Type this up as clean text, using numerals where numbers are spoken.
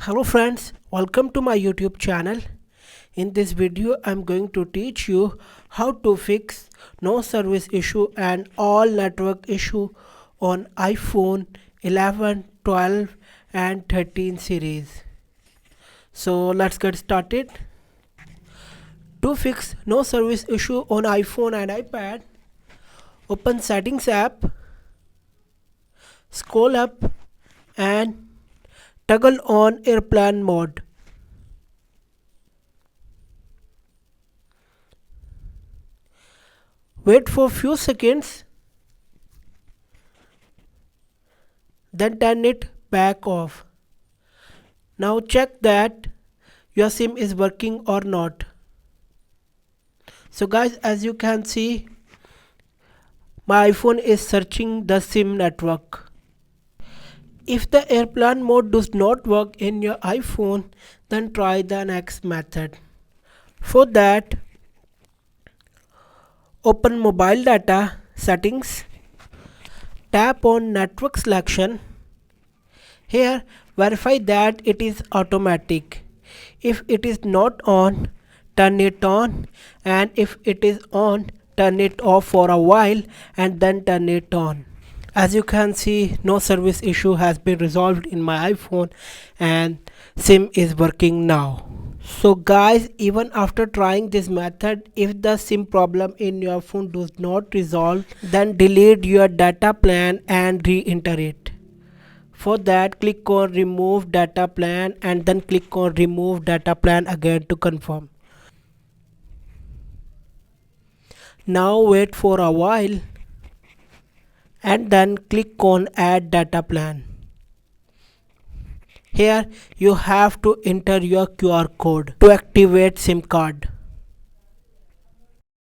Hello friends, welcome to my YouTube channel. In this video I'm going to teach you how to fix no service issue and all network issue on iPhone 11, 12 and 13 series. So let's get started. To fix no service issue on iPhone and iPad, open Settings app, scroll up and toggle on airplane mode. Wait for few seconds, then turn it back off. Now check that your SIM is working or not. So guys, as you can see, my iPhone is searching the SIM network. If the airplane mode does not work in your iPhone, then try the next method. For that, open mobile data settings, tap on network selection. Here verify that it is automatic. If it is not on, turn it on, and if it is on, turn it off for a while and then turn it on. As you can see, no service issue has been resolved in my iPhone and SIM is working now. So guys, even after trying this method, if the SIM problem in your phone does not resolve, then delete your data plan and re-enter it. For that, click on remove data plan and then click on remove data plan again to confirm. Now wait for a while and then click on add data plan. Here you have to enter your QR code to activate SIM card.